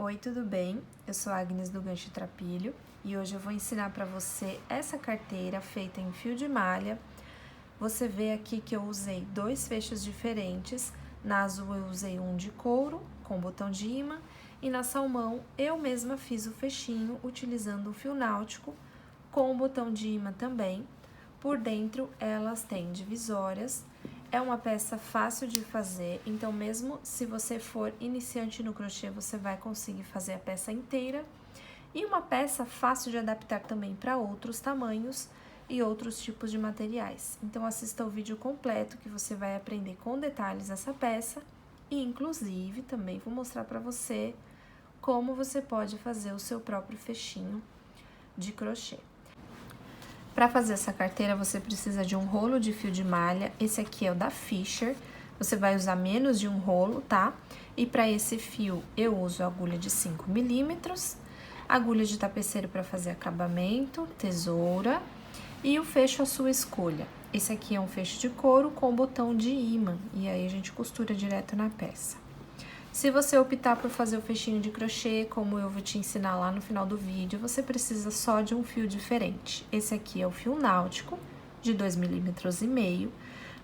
Oi, tudo bem? Eu sou a Agnes do Gancho Trapilho e hoje eu vou ensinar para você essa carteira feita em fio de malha. Você vê aqui que eu usei dois fechos diferentes. Na azul eu usei um de couro com botão de imã e na salmão eu mesma fiz o fechinho utilizando um fio náutico com o botão de imã também. Por dentro elas têm divisórias. É uma peça fácil de fazer, então mesmo se você for iniciante no crochê, você vai conseguir fazer a peça inteira. E uma peça fácil de adaptar também para outros tamanhos e outros tipos de materiais. Então assista o vídeo completo que você vai aprender com detalhes essa peça. E inclusive também vou mostrar para você como você pode fazer o seu próprio fechinho de crochê. Para fazer essa carteira, você precisa de um rolo de fio de malha. Esse aqui é o da Fisher. Você vai usar menos de um rolo, tá? E para esse fio, eu uso agulha de 5 milímetros, agulha de tapeceiro para fazer acabamento, tesoura e o fecho à sua escolha. Esse aqui é um fecho de couro com botão de imã, e aí a gente costura direto na peça. Se você optar por fazer o fechinho de crochê, como eu vou te ensinar lá no final do vídeo, você precisa só de um fio diferente. Esse aqui é o fio náutico, de 2,5 milímetros,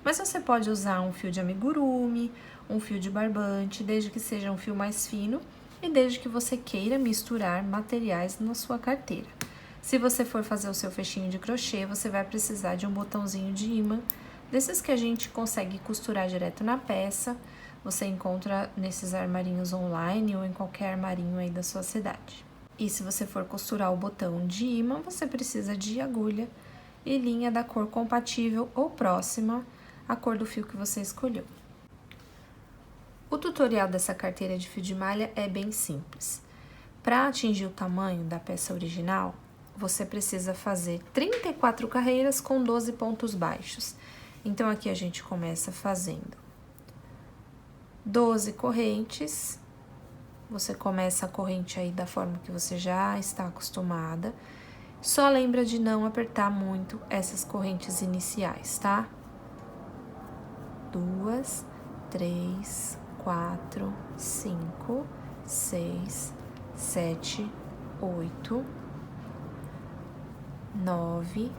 mas você pode usar um fio de amigurumi, um fio de barbante, desde que seja um fio mais fino e desde que você queira misturar materiais na sua carteira. Se você for fazer o seu fechinho de crochê, você vai precisar de um botãozinho de imã, desses que a gente consegue costurar direto na peça. Você encontra nesses armarinhos online ou em qualquer armarinho aí da sua cidade. E se você for costurar o botão de imã, você precisa de agulha e linha da cor compatível ou próxima à cor do fio que você escolheu. O tutorial dessa carteira de fio de malha é bem simples. Para atingir o tamanho da peça original, você precisa fazer 34 carreiras com 12 pontos baixos. Então, aqui a gente começa fazendo 12 correntes, você começa a corrente aí da forma que você já está acostumada. Só lembra de não apertar muito essas correntes iniciais, tá? 2, 3, 4, 5, 6, 7, 8, 9,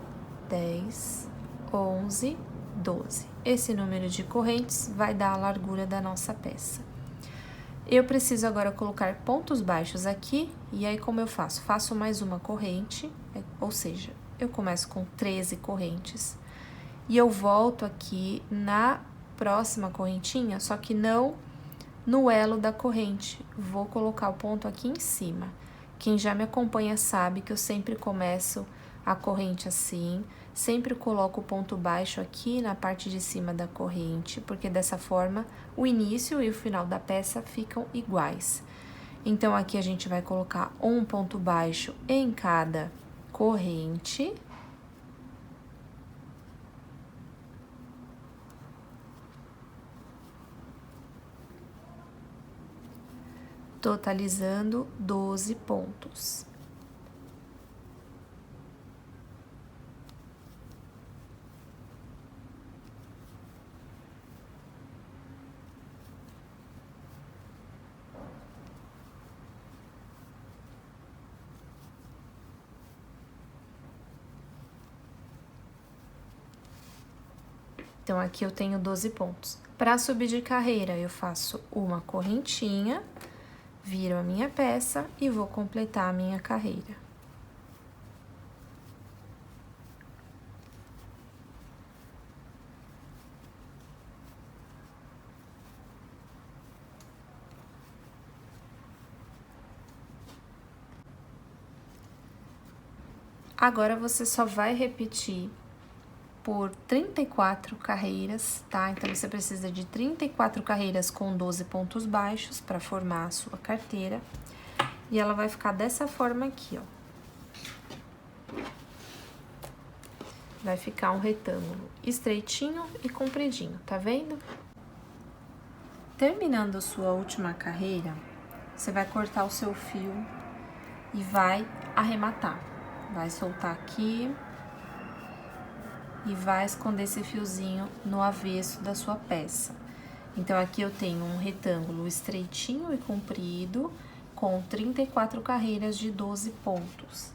10, 11, 12. Esse número de correntes vai dar a largura da nossa peça. Eu preciso agora colocar pontos baixos aqui, e aí como eu faço? Faço mais uma corrente, ou seja, eu começo com 13 correntes, e eu volto aqui na próxima correntinha, só que não no elo da corrente, vou colocar o ponto aqui em cima. Quem já me acompanha sabe que eu sempre começo a corrente assim, sempre coloco o ponto baixo aqui na parte de cima da corrente, porque dessa forma o início e o final da peça ficam iguais. Então, aqui a gente vai colocar um ponto baixo em cada corrente. Totalizando 12 pontos. Então, aqui eu tenho 12 pontos. Para subir de carreira, eu faço uma correntinha, viro a minha peça e vou completar a minha carreira. Agora, você só vai repetir por 34 carreiras, tá? Então, você precisa de 34 carreiras com 12 pontos baixos para formar a sua carteira. E ela vai ficar dessa forma aqui, ó. Vai ficar um retângulo estreitinho e compridinho, tá vendo? Terminando a sua última carreira, você vai cortar o seu fio e vai arrematar. Vai soltar aqui e vai esconder esse fiozinho no avesso da sua peça. Então, aqui eu tenho um retângulo estreitinho e comprido, com 34 carreiras de 12 pontos.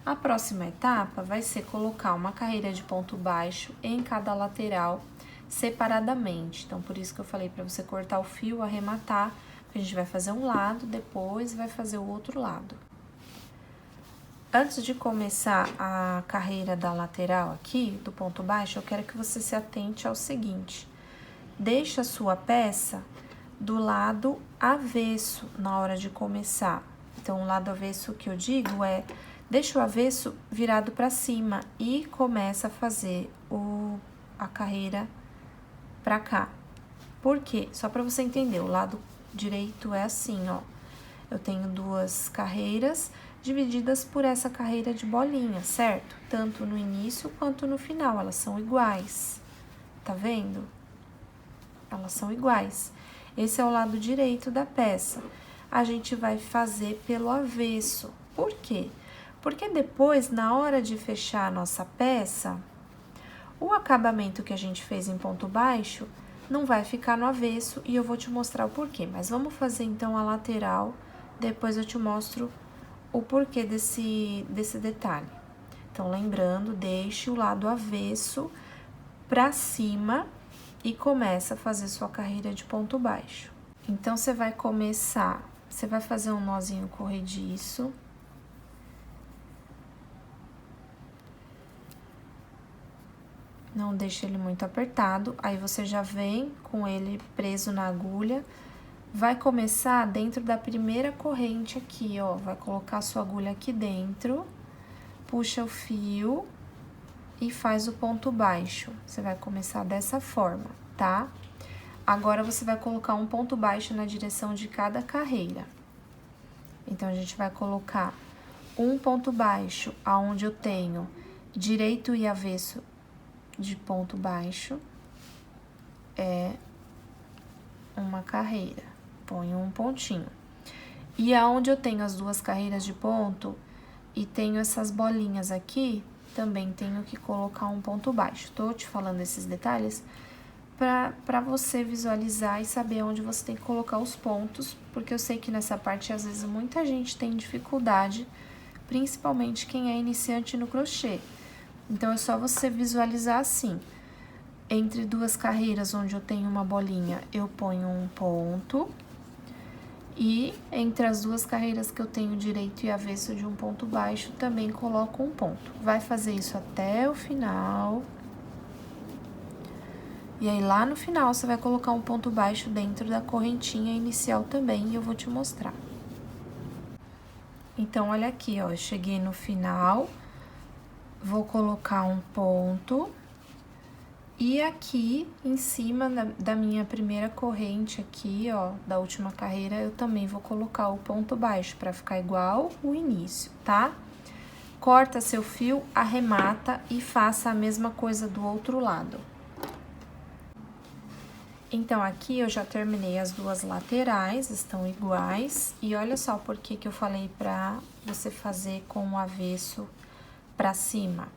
A próxima etapa vai ser colocar uma carreira de ponto baixo em cada lateral separadamente. Então, por isso que eu falei para você cortar o fio, arrematar, porque a gente vai fazer um lado, depois vai fazer o outro lado. Antes de começar a carreira da lateral aqui, do ponto baixo, eu quero que você se atente ao seguinte: deixa a sua peça do lado avesso na hora de começar. Então, o lado avesso que eu digo é, deixa o avesso virado para cima e começa a fazer a carreira para cá. Por quê? Só para você entender, o lado direito é assim, ó. Eu tenho duas carreiras divididas por essa carreira de bolinha, certo? Tanto no início quanto no final, elas são iguais. Tá vendo? Elas são iguais. Esse é o lado direito da peça. A gente vai fazer pelo avesso. Por quê? Porque depois, na hora de fechar a nossa peça, o acabamento que a gente fez em ponto baixo não vai ficar no avesso e eu vou te mostrar o porquê. Mas vamos fazer então a lateral, depois eu te mostro o porquê desse detalhe. Então, lembrando, deixe o lado avesso para cima e começa a fazer sua carreira de ponto baixo. Então, você vai fazer um nozinho corrediço. Não deixa ele muito apertado, aí você já vem com ele preso na agulha. Vai começar dentro da primeira corrente aqui, ó, vai colocar a sua agulha aqui dentro, puxa o fio e faz o ponto baixo. Você vai começar dessa forma, tá? Agora, você vai colocar um ponto baixo na direção de cada carreira. Então, a gente vai colocar um ponto baixo aonde eu tenho direito e avesso de ponto baixo, é uma carreira, ponho um pontinho. E aonde eu tenho as duas carreiras de ponto e tenho essas bolinhas aqui, também tenho que colocar um ponto baixo. Tô te falando esses detalhes para você visualizar e saber onde você tem que colocar os pontos, porque eu sei que nessa parte, às vezes, muita gente tem dificuldade, principalmente quem é iniciante no crochê. Então, é só você visualizar assim, entre duas carreiras onde eu tenho uma bolinha, eu ponho um ponto, e entre as duas carreiras que eu tenho direito e avesso de um ponto baixo, também coloco um ponto. Vai fazer isso até o final. E aí, lá no final, você vai colocar um ponto baixo dentro da correntinha inicial também, e eu vou te mostrar. Então, olha aqui, ó, eu cheguei no final, vou colocar um ponto, e aqui, em cima da minha primeira corrente aqui, ó, da última carreira, eu também vou colocar o ponto baixo, pra ficar igual o início, tá? Corta seu fio, arremata e faça a mesma coisa do outro lado. Então, aqui eu já terminei as duas laterais, estão iguais. E olha só por que eu falei pra você fazer com o avesso pra cima,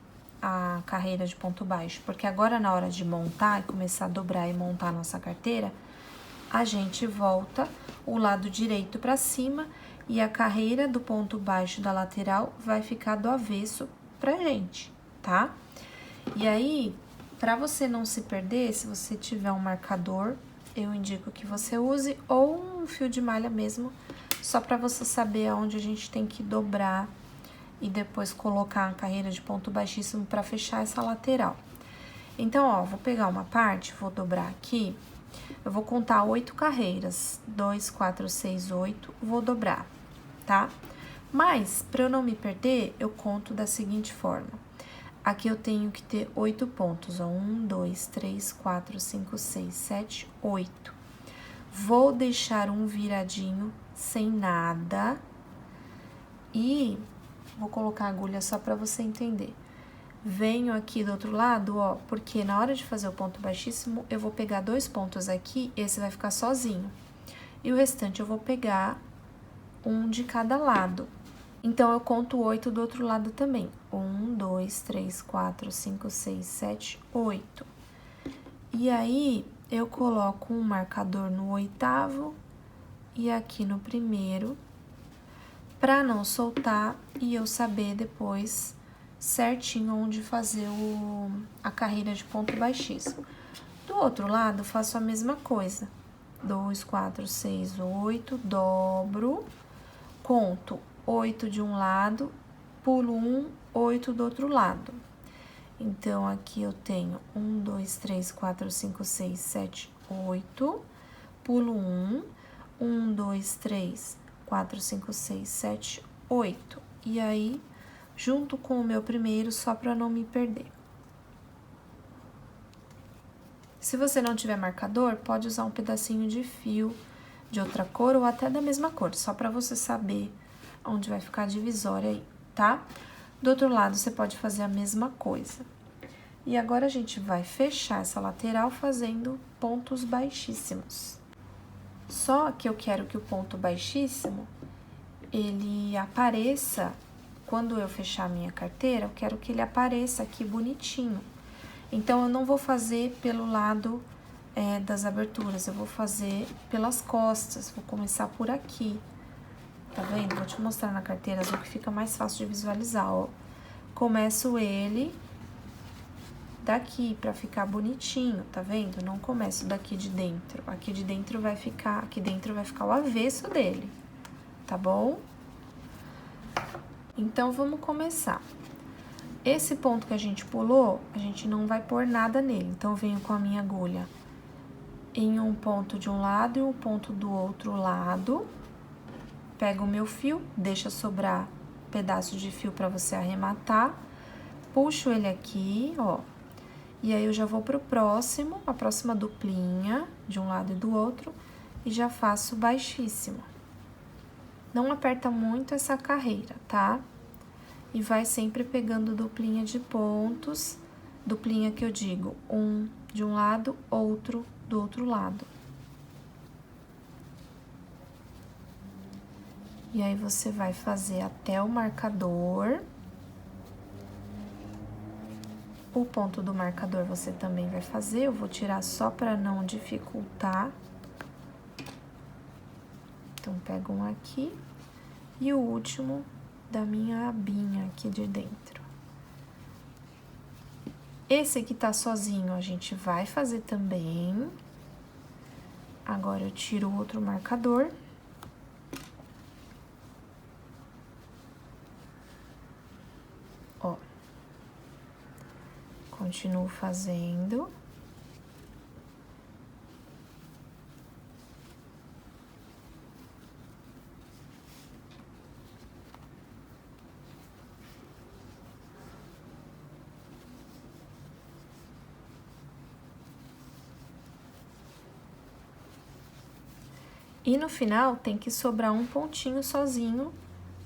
a carreira de ponto baixo. Porque agora, na hora de montar e começar a dobrar e montar a nossa carteira, a gente volta o lado direito pra cima e a carreira do ponto baixo da lateral vai ficar do avesso pra gente, tá? E aí, para você não se perder, se você tiver um marcador, eu indico que você use, ou um fio de malha mesmo, só para você saber aonde a gente tem que dobrar e depois colocar a carreira de ponto baixíssimo para fechar essa lateral. Então, ó, vou pegar uma parte, vou dobrar aqui, eu vou contar 8 carreiras, 2, 4, 6, 8, vou dobrar, tá? Mas, para eu não me perder, eu conto da seguinte forma. Aqui eu tenho que ter 8 pontos, ó, 1, 2, 3, 4, 5, 6, 7, 8. Vou deixar um viradinho sem nada e vou colocar a agulha só pra você entender. Venho aqui do outro lado, ó, porque na hora de fazer o ponto baixíssimo, eu vou pegar 2 pontos aqui, esse vai ficar sozinho. E o restante eu vou pegar um de cada lado. Então, eu conto 8 do outro lado também. 1, 2, 3, 4, 5, 6, 7, 8. E aí, eu coloco um marcador no 8º e aqui no primeiro, pra não soltar e eu saber depois certinho onde fazer a carreira de ponto baixíssimo. Do outro lado, faço a mesma coisa. 2, 4, 6, 8, dobro, conto 8 de um lado, pulo 1, 8 do outro lado. Então, aqui eu tenho 1, 2, 3, 4, 5, 6, 7, 8, pulo 1, 1, 2, 3, 4, 5, 6, 7, 8. E aí, junto com o meu primeiro, só para não me perder. Se você não tiver marcador, pode usar um pedacinho de fio de outra cor ou até da mesma cor, só para você saber onde vai ficar a divisória aí, tá? Do outro lado, você pode fazer a mesma coisa. E agora, a gente vai fechar essa lateral fazendo pontos baixíssimos. Só que eu quero que o ponto baixíssimo, ele apareça, quando eu fechar a minha carteira, eu quero que ele apareça aqui bonitinho. Então, eu não vou fazer pelo lado das aberturas, eu vou fazer pelas costas, vou começar por aqui. Tá vendo? Vou te mostrar na carteira azul que fica mais fácil de visualizar, ó. Começo ele daqui pra ficar bonitinho, tá vendo? Não começo daqui de dentro. Aqui dentro vai ficar o avesso dele, tá bom? Então, vamos começar. Esse ponto que a gente pulou, a gente não vai pôr nada nele. Então, eu venho com a minha agulha em um ponto de um lado e um ponto do outro lado. Pego o meu fio, deixa sobrar pedaço de fio pra você arrematar. Puxo ele aqui, ó. E aí, eu já vou pro próximo, a próxima duplinha, de um lado e do outro, e já faço baixíssimo. Não aperta muito essa carreira, tá? E vai sempre pegando duplinha de pontos, duplinha que eu digo, um de um lado, outro do outro lado. E aí, você vai fazer até o marcador. O ponto do marcador você também vai fazer, eu vou tirar só para não dificultar. Então, pego um aqui e o último da minha abinha aqui de dentro. Esse que tá sozinho, a gente vai fazer também. Agora, eu tiro o outro marcador. Ó. Continuo fazendo. E no final, tem que sobrar um pontinho sozinho,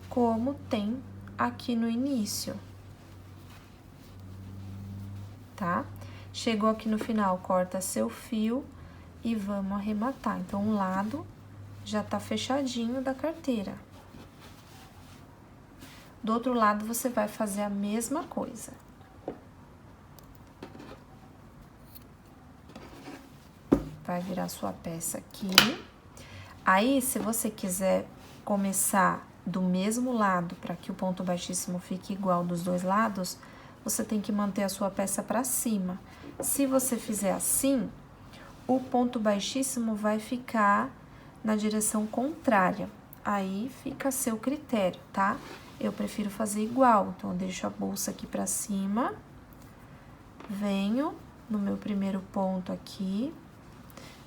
como tem aqui no início. Tá? Chegou aqui no final, corta seu fio e vamos arrematar. Então, um lado já tá fechadinho da carteira. Do outro lado, você vai fazer a mesma coisa. Vai virar sua peça aqui. Aí, se você quiser começar do mesmo lado, para que o ponto baixíssimo fique igual dos dois lados, você tem que manter a sua peça para cima. Se você fizer assim, o ponto baixíssimo vai ficar na direção contrária. Aí, fica a seu critério, tá? Eu prefiro fazer igual, então, eu deixo a bolsa aqui para cima. Venho no meu primeiro ponto aqui.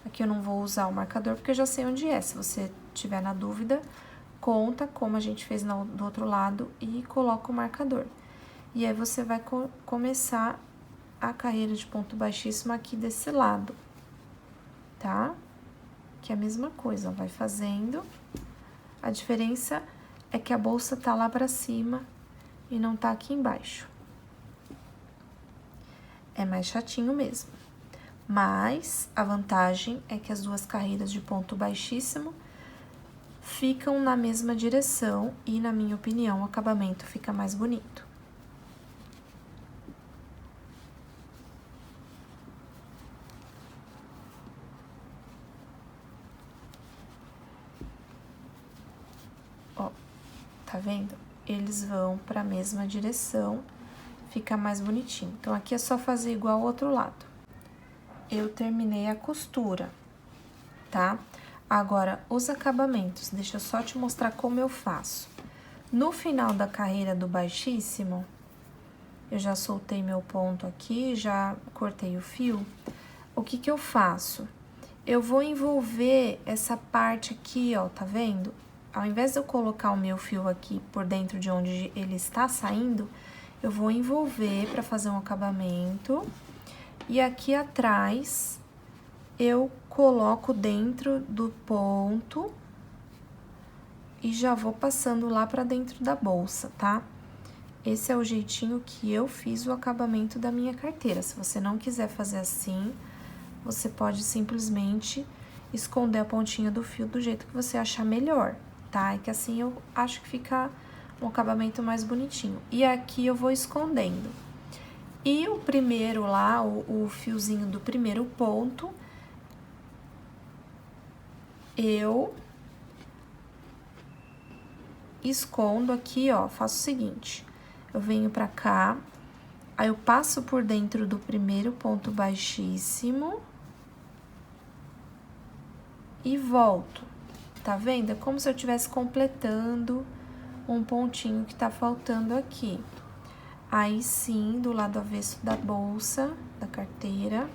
Aqui eu não vou usar o marcador, porque eu já sei onde é. Se você tiver na dúvida, conta como a gente fez do outro lado e coloca o marcador. E aí, você vai começar a carreira de ponto baixíssimo aqui desse lado, tá? Que é a mesma coisa, ó, vai fazendo. A diferença é que a bolsa tá lá pra cima e não tá aqui embaixo. É mais chatinho mesmo. Mas a vantagem é que as duas carreiras de ponto baixíssimo ficam na mesma direção e, na minha opinião, o acabamento fica mais bonito. Ó, tá vendo? Eles vão para a mesma direção, fica mais bonitinho. Então, aqui é só fazer igual ao outro lado. Eu terminei a costura, tá? Agora, os acabamentos, deixa eu só te mostrar como eu faço. No final da carreira do baixíssimo, eu já soltei meu ponto aqui, já cortei o fio. O que que eu faço? Eu vou envolver essa parte aqui, ó, tá vendo? Ao invés de eu colocar o meu fio aqui por dentro de onde ele está saindo, eu vou envolver para fazer um acabamento. E aqui atrás, eu coloco dentro do ponto e já vou passando lá para dentro da bolsa, tá? Esse é o jeitinho que eu fiz o acabamento da minha carteira. Se você não quiser fazer assim, você pode simplesmente esconder a pontinha do fio do jeito que você achar melhor, tá? É que assim eu acho que fica um acabamento mais bonitinho. E aqui eu vou escondendo. E o primeiro lá, o fiozinho do primeiro ponto, eu escondo aqui, ó, faço o seguinte, eu venho pra cá, aí eu passo por dentro do primeiro ponto baixíssimo e volto, tá vendo? É como se eu estivesse completando um pontinho que tá faltando aqui. Aí sim, do lado avesso da bolsa, da carteira,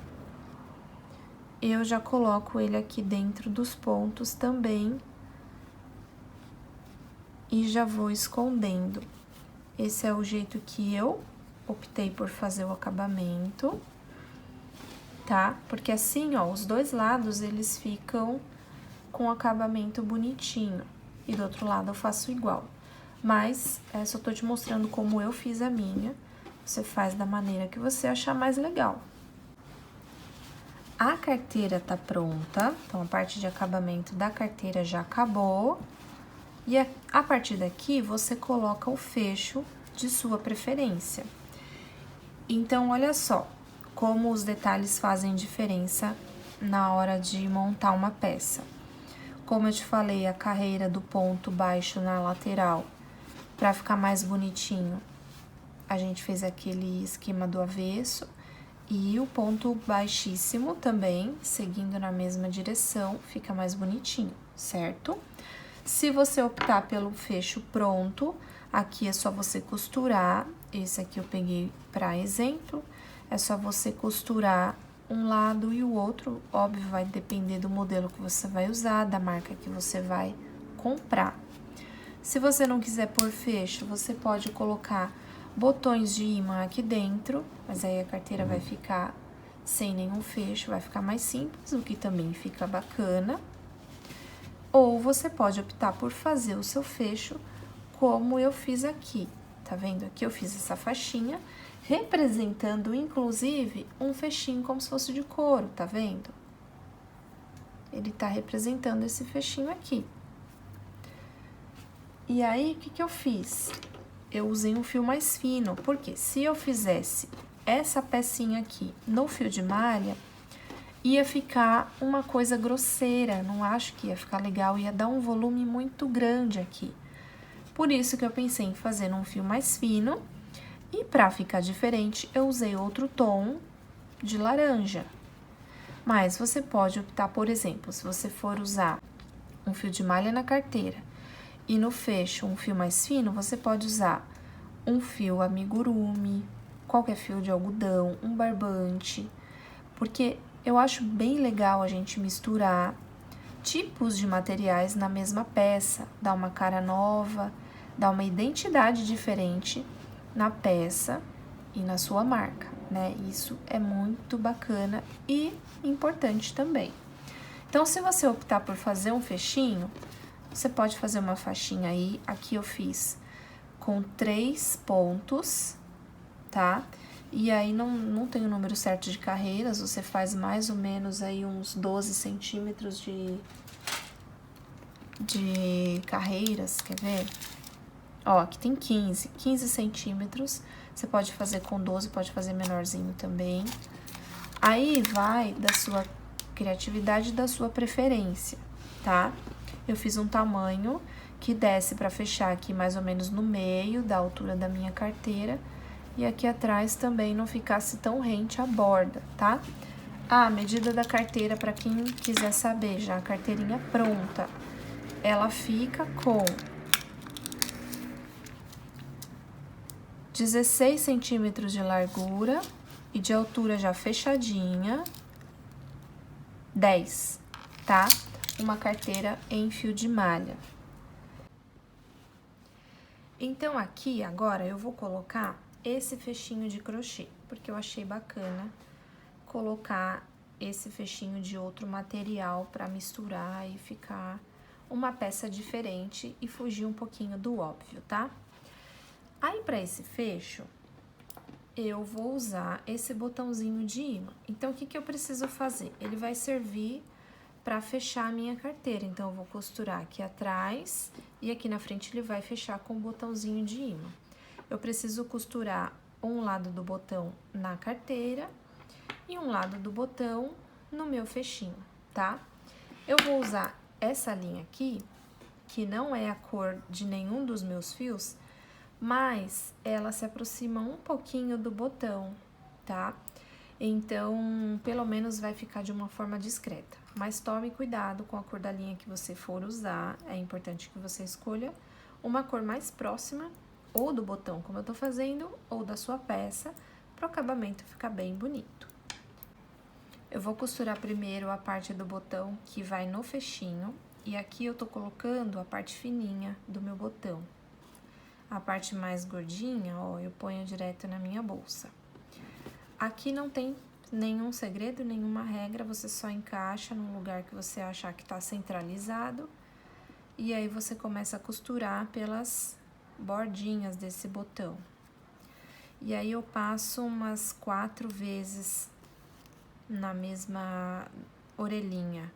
eu já coloco ele aqui dentro dos pontos também e já vou escondendo. Esse é o jeito que eu optei por fazer o acabamento, tá? Porque assim, ó, os dois lados, eles ficam com acabamento bonitinho. E do outro lado eu faço igual. Mas, só tô te mostrando como eu fiz a minha. Você faz da maneira que você achar mais legal. A carteira tá pronta, então a parte de acabamento da carteira já acabou. E a partir daqui, você coloca o fecho de sua preferência. Então, olha só, como os detalhes fazem diferença na hora de montar uma peça. Como eu te falei, a carreira do ponto baixo na lateral, para ficar mais bonitinho, a gente fez aquele esquema do avesso. E o ponto baixíssimo também, seguindo na mesma direção, fica mais bonitinho, certo? Se você optar pelo fecho pronto, aqui é só você costurar. Esse aqui eu peguei para exemplo. É só você costurar um lado e o outro. Óbvio, vai depender do modelo que você vai usar, da marca que você vai comprar. Se você não quiser pôr fecho, você pode colocar botões de imã aqui dentro, mas aí a carteira vai ficar sem nenhum fecho, vai ficar mais simples, o que também fica bacana. Ou você pode optar por fazer o seu fecho como eu fiz aqui, tá vendo? Aqui eu fiz essa faixinha, representando, inclusive, um fechinho como se fosse de couro, tá vendo? Ele tá representando esse fechinho aqui. E aí, o que que eu fiz? Eu usei um fio mais fino, porque se eu fizesse essa pecinha aqui no fio de malha, ia ficar uma coisa grosseira, não acho que ia ficar legal, ia dar um volume muito grande aqui. Por isso que eu pensei em fazer num fio mais fino, e pra ficar diferente, eu usei outro tom de laranja. Mas você pode optar, por exemplo, se você for usar um fio de malha na carteira, e no fecho um fio mais fino, você pode usar um fio amigurumi, qualquer fio de algodão, um barbante, porque eu acho bem legal a gente misturar tipos de materiais na mesma peça, dá uma cara nova, dá uma identidade diferente na peça e na sua marca, né? Isso é muito bacana e importante também. Então, se você optar por fazer um fechinho, você pode fazer uma faixinha aí. Aqui eu fiz com 3 pontos, tá? E aí, não tem o número certo de carreiras, você faz mais ou menos aí uns 12 centímetros de carreiras, quer ver? Ó, aqui tem 15 centímetros, você pode fazer com 12, pode fazer menorzinho também. Aí, vai da sua criatividade e da sua preferência, tá? Eu fiz um tamanho que desce para fechar aqui mais ou menos no meio da altura da minha carteira. E aqui atrás também não ficasse tão rente à borda, tá? A medida da carteira, para quem quiser saber, já a carteirinha pronta, ela fica com 16 centímetros de largura e de altura já fechadinha, 10, tá? Uma carteira em fio de malha. Então, aqui, agora, eu vou colocar esse fechinho de crochê, porque eu achei bacana colocar esse fechinho de outro material para misturar e ficar uma peça diferente e fugir um pouquinho do óbvio, tá? Aí, para esse fecho, eu vou usar esse botãozinho de imã. Então, o que que eu preciso fazer? Ele vai servir para fechar a minha carteira. Então, eu vou costurar aqui atrás e aqui na frente ele vai fechar com o botãozinho de imã. Eu preciso costurar um lado do botão na carteira e um lado do botão no meu fechinho, tá? Eu vou usar essa linha aqui, que não é a cor de nenhum dos meus fios, mas ela se aproxima um pouquinho do botão, tá? Então, pelo menos vai ficar de uma forma discreta. Mas tome cuidado com a cor da linha que você for usar. É importante que você escolha uma cor mais próxima ou do botão, como eu tô fazendo, ou da sua peça, para o acabamento ficar bem bonito. Eu vou costurar primeiro a parte do botão que vai no fechinho, e aqui eu tô colocando a parte fininha do meu botão. A parte mais gordinha, ó, eu ponho direto na minha bolsa. Aqui não tem nenhum segredo, nenhuma regra, você só encaixa num lugar que você achar que tá centralizado. E aí, você começa a costurar pelas bordinhas desse botão. E aí, eu passo umas 4 vezes na mesma orelhinha.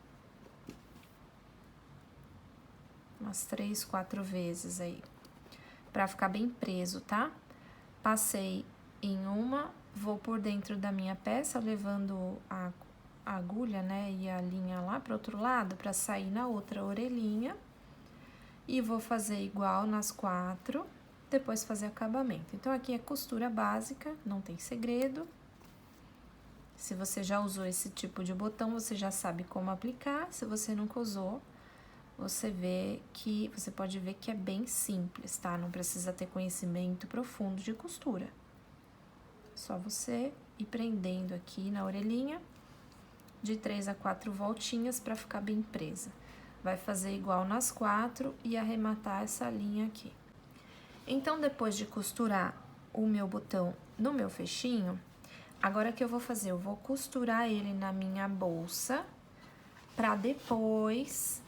Umas 3, 4 vezes aí. Pra ficar bem preso, tá? Passei em uma, vou por dentro da minha peça, levando a agulha, né, e a linha lá pro outro lado, pra sair na outra orelhinha. E vou fazer igual nas 4, depois fazer acabamento. Então, aqui é costura básica, não tem segredo. Se você já usou esse tipo de botão, você já sabe como aplicar. Se você nunca usou, você pode ver que é bem simples, tá? Não precisa ter conhecimento profundo de costura. Só você ir prendendo aqui na orelhinha de 3 a 4 voltinhas para ficar bem presa. Vai fazer igual nas 4 e arrematar essa linha aqui. Então, depois de costurar o meu botão no meu fechinho, agora o que eu vou fazer? Eu vou costurar ele na minha bolsa, para depois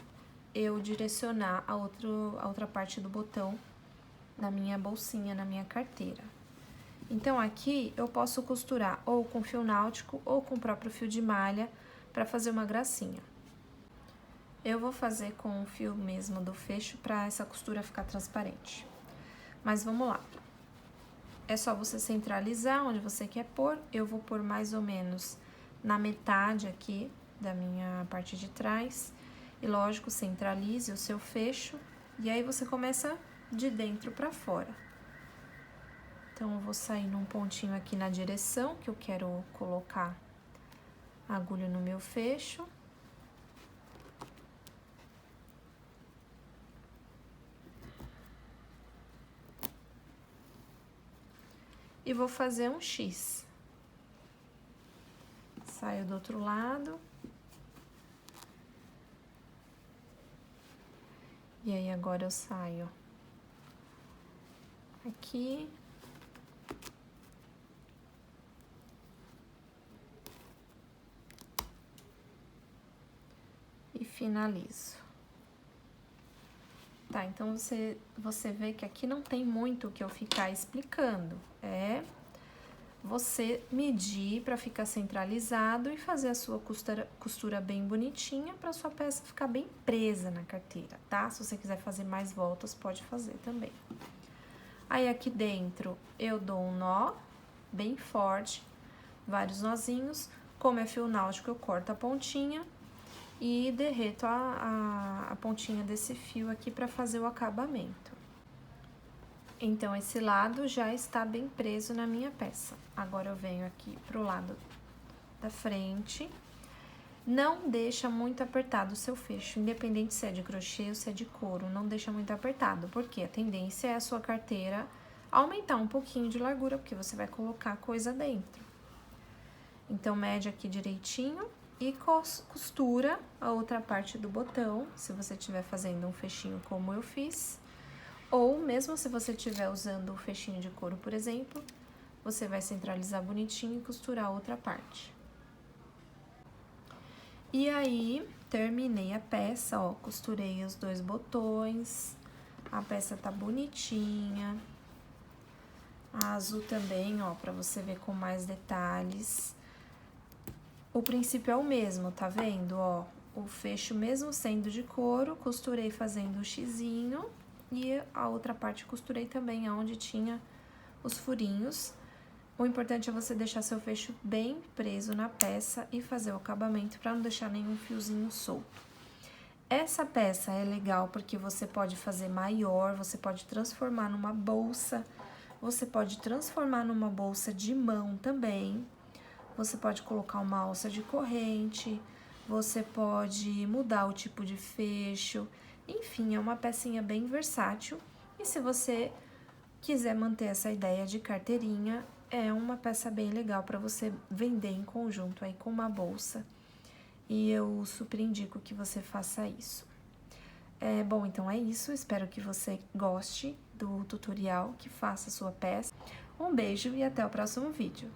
eu direcionar a outra parte do botão na minha bolsinha, na minha carteira. Então, aqui eu posso costurar ou com fio náutico ou com o próprio fio de malha para fazer uma gracinha. Eu vou fazer com o fio mesmo do fecho para essa costura ficar transparente. Mas vamos lá. É só você centralizar onde você quer pôr. Eu vou pôr mais ou menos na metade aqui da minha parte de trás. E lógico, centralize o seu fecho. E aí você começa de dentro para fora. Então, eu vou sair num pontinho aqui na direção que eu quero colocar a agulha no meu fecho. E vou fazer um X. Saio do outro lado. E aí, agora eu saio aqui. E finalizo. Tá, então você vê que aqui não tem muito o que eu ficar explicando. É você medir para ficar centralizado e fazer a sua costura bem bonitinha para sua peça ficar bem presa na carteira, tá? Se você quiser fazer mais voltas, pode fazer também. Aí, aqui dentro, eu dou um nó bem forte, vários nozinhos. Como é fio náutico, eu corto a pontinha e derreto a pontinha desse fio aqui para fazer o acabamento. Então, esse lado já está bem preso na minha peça. Agora, eu venho aqui pro lado da frente. Não deixa muito apertado o seu fecho, independente se é de crochê ou se é de couro, não deixa muito apertado, porque a tendência é a sua carteira aumentar um pouquinho de largura, porque você vai colocar coisa dentro. Então, mede aqui direitinho e costura a outra parte do botão, se você estiver fazendo um fechinho como eu fiz, ou mesmo se você estiver usando o fechinho de couro, por exemplo, você vai centralizar bonitinho e costurar a outra parte. E aí, terminei a peça, ó, costurei os 2 botões, a peça tá bonitinha. A azul também, ó, pra você ver com mais detalhes. O princípio é o mesmo, tá vendo, ó? O fecho, mesmo sendo de couro, costurei fazendo o xizinho e a outra parte costurei também aonde tinha os furinhos. O importante é você deixar seu fecho bem preso na peça e fazer o acabamento para não deixar nenhum fiozinho solto. Essa peça é legal porque você pode fazer maior, você pode transformar numa bolsa, você pode transformar numa bolsa de mão também. Você pode colocar uma alça de corrente, você pode mudar o tipo de fecho. Enfim, é uma pecinha bem versátil. E se você quiser manter essa ideia de carteirinha, é uma peça bem legal para você vender em conjunto aí com uma bolsa. E eu super indico que você faça isso. Bom, então é isso. Espero que você goste do tutorial, que faça a sua peça. Um beijo e até o próximo vídeo.